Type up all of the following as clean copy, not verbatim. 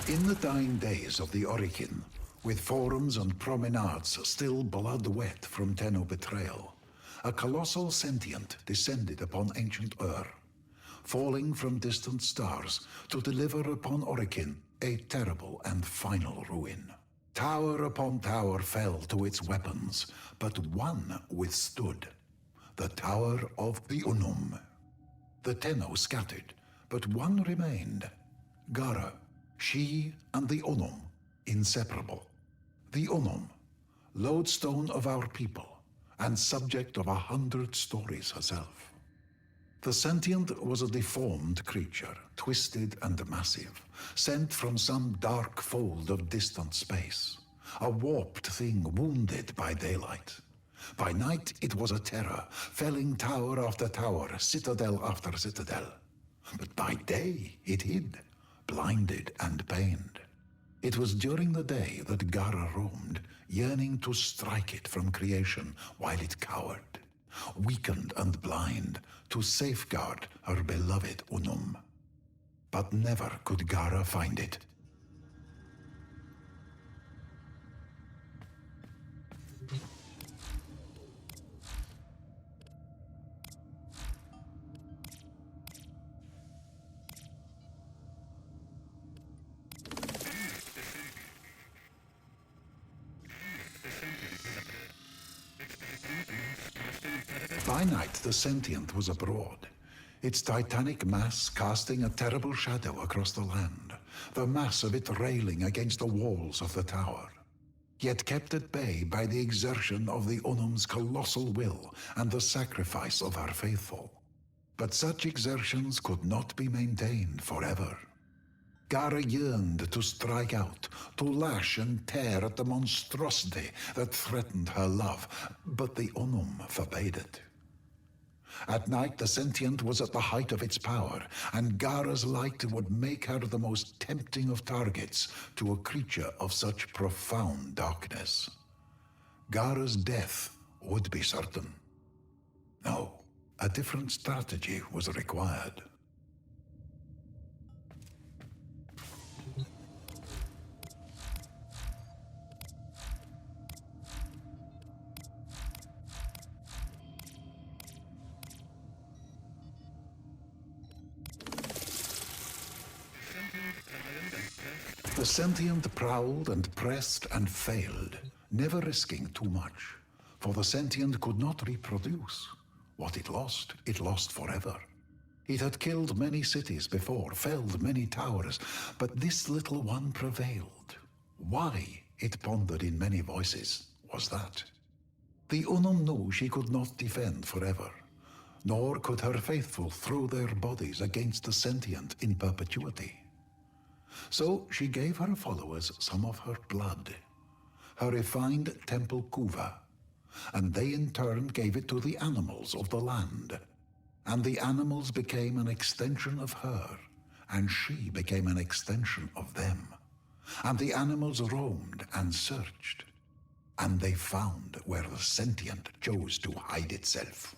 In the dying days of the Orikin, with forums and promenades still blood wet from Tenno betrayal, a colossal sentient descended upon ancient Ur, falling from distant stars to deliver upon Orikin a terrible and final ruin. Tower upon tower fell to its weapons, but one withstood, the Tower of the Unum. The Tenno scattered, but one remained, Gara. She and the Unum, inseparable. The Unum, lodestone of our people, and subject of 100 stories herself. The sentient was a deformed creature, twisted and massive, sent from some dark fold of distant space. A warped thing wounded by daylight. By night it was a terror, felling tower after tower, citadel after citadel. But by day it hid, blinded and pained. It was during the day that Gara roamed, yearning to strike it from creation while it cowered, weakened and blind, to safeguard her beloved Unum. But never could Gara find it. By night, the sentient was abroad, its titanic mass casting a terrible shadow across the land, the mass of it railing against the walls of the tower, yet kept at bay by the exertion of the Unum's colossal will and the sacrifice of her faithful. But such exertions could not be maintained forever. Gara yearned to strike out, to lash and tear at the monstrosity that threatened her love, but the Unum forbade it. At night, the sentient was at the height of its power, and Gara's light would make her the most tempting of targets to a creature of such profound darkness. Gara's death would be certain. No, a different strategy was required. The sentient prowled and pressed and failed, never risking too much, for the sentient could not reproduce. What it lost forever. It had killed many cities before, felled many towers, but this little one prevailed. Why, it pondered in many voices, was that? The Unum knew she could not defend forever, nor could her faithful throw their bodies against the sentient in perpetuity. So she gave her followers some of her blood, her refined temple kuva, and they in turn gave it to the animals of the land. And the animals became an extension of her, and she became an extension of them. And the animals roamed and searched, and they found where the sentient chose to hide itself.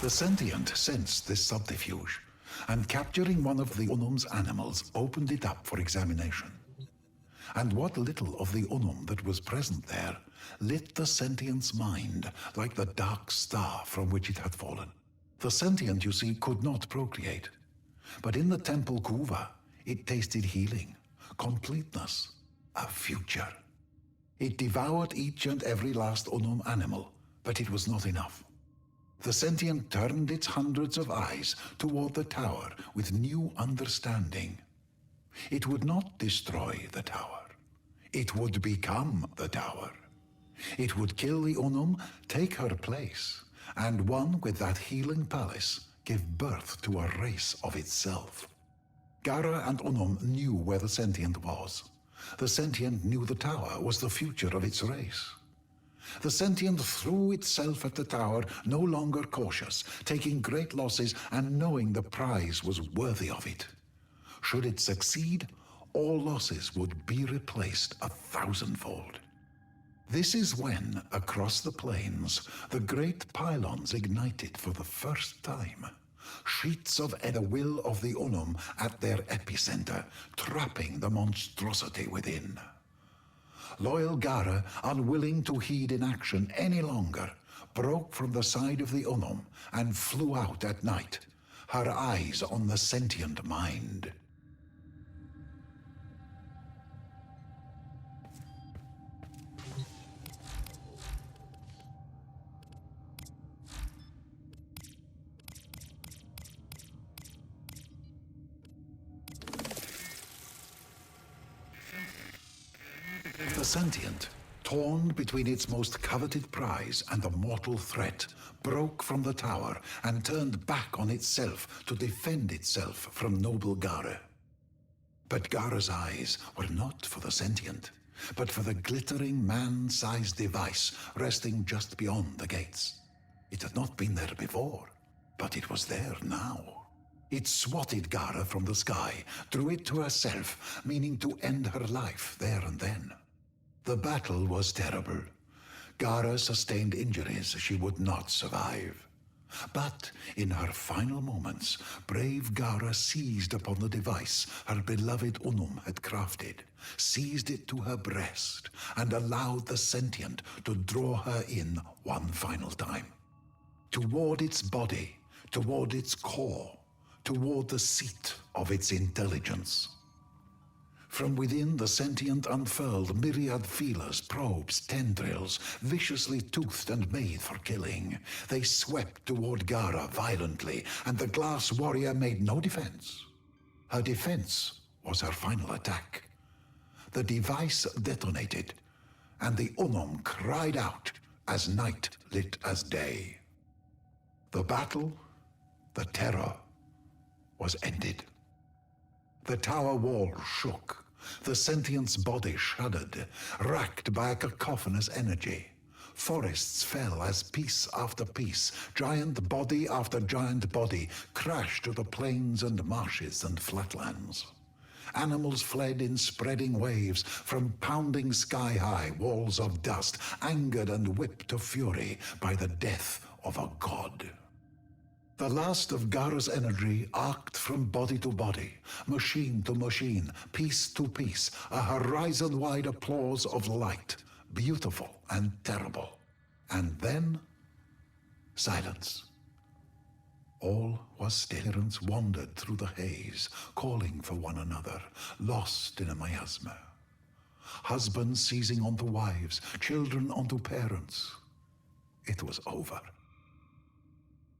The sentient sensed this subterfuge, and capturing one of the Unum's animals, opened it up for examination. And what little of the Unum that was present there lit the sentient's mind like the dark star from which it had fallen. The sentient, you see, could not procreate, but in the temple kuva, it tasted healing, completeness, a future. It devoured each and every last Unum animal, but it was not enough. The sentient turned its hundreds of eyes toward the tower with new understanding. It would not destroy the tower. It would become the tower. It would kill the Unum, take her place, and one with that healing palace give birth to a race of itself. Gara and Unum knew where the sentient was. The sentient knew the tower was the future of its race. The sentient threw itself at the tower, no longer cautious, taking great losses and knowing the prize was worthy of it. Should it succeed, all losses would be replaced 1,000-fold. This is when, across the plains, the great pylons ignited for the first time. Sheets of the will of the Unum at their epicenter, trapping the monstrosity within. Loyal Gara, unwilling to heed inaction any longer, broke from the side of the Unum and flew out at night, her eyes on the sentient mind. The sentient, torn between its most coveted prize and the mortal threat, broke from the tower and turned back on itself to defend itself from noble Gara. But Gara's eyes were not for the sentient, but for the glittering man-sized device resting just beyond the gates. It had not been there before, but it was there now. It swatted Gara from the sky, drew it to herself, meaning to end her life there and then. The battle was terrible. Gara sustained injuries she would not survive. But in her final moments, brave Gara seized upon the device her beloved Unum had crafted, seized it to her breast, and allowed the sentient to draw her in one final time. Toward its body, toward its core, toward the seat of its intelligence. From within, the sentient unfurled myriad feelers, probes, tendrils, viciously toothed and made for killing. They swept toward Gara violently, and the glass warrior made no defense. Her defense was her final attack. The device detonated, and the Unum cried out as night lit as day. The battle, the terror, was ended. The tower wall shook. The sentient's body shuddered, racked by a cacophonous energy. Forests fell as piece after piece, giant body after giant body, crashed to the plains and marshes and flatlands. Animals fled in spreading waves from pounding sky-high walls of dust, angered and whipped to fury by the death of a god. The last of Gara's energy arced from body to body, machine to machine, piece to piece, a horizon-wide applause of light, beautiful and terrible. And then, silence. All was still. Parents wandered through the haze, calling for one another, lost in a miasma. Husbands seizing onto wives, children onto parents. It was over.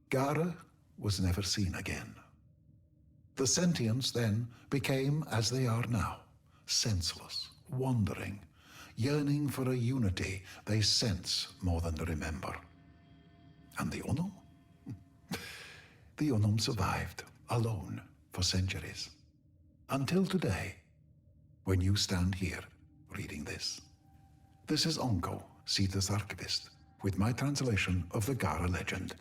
Gara was never seen again. The sentients then became as they are now, senseless, wandering, yearning for a unity they sense more than remember. And the Unum? The Unum survived, alone, for centuries. Until today, when you stand here reading this. This is Onko, Sita's archivist, with my translation of the Gara legend.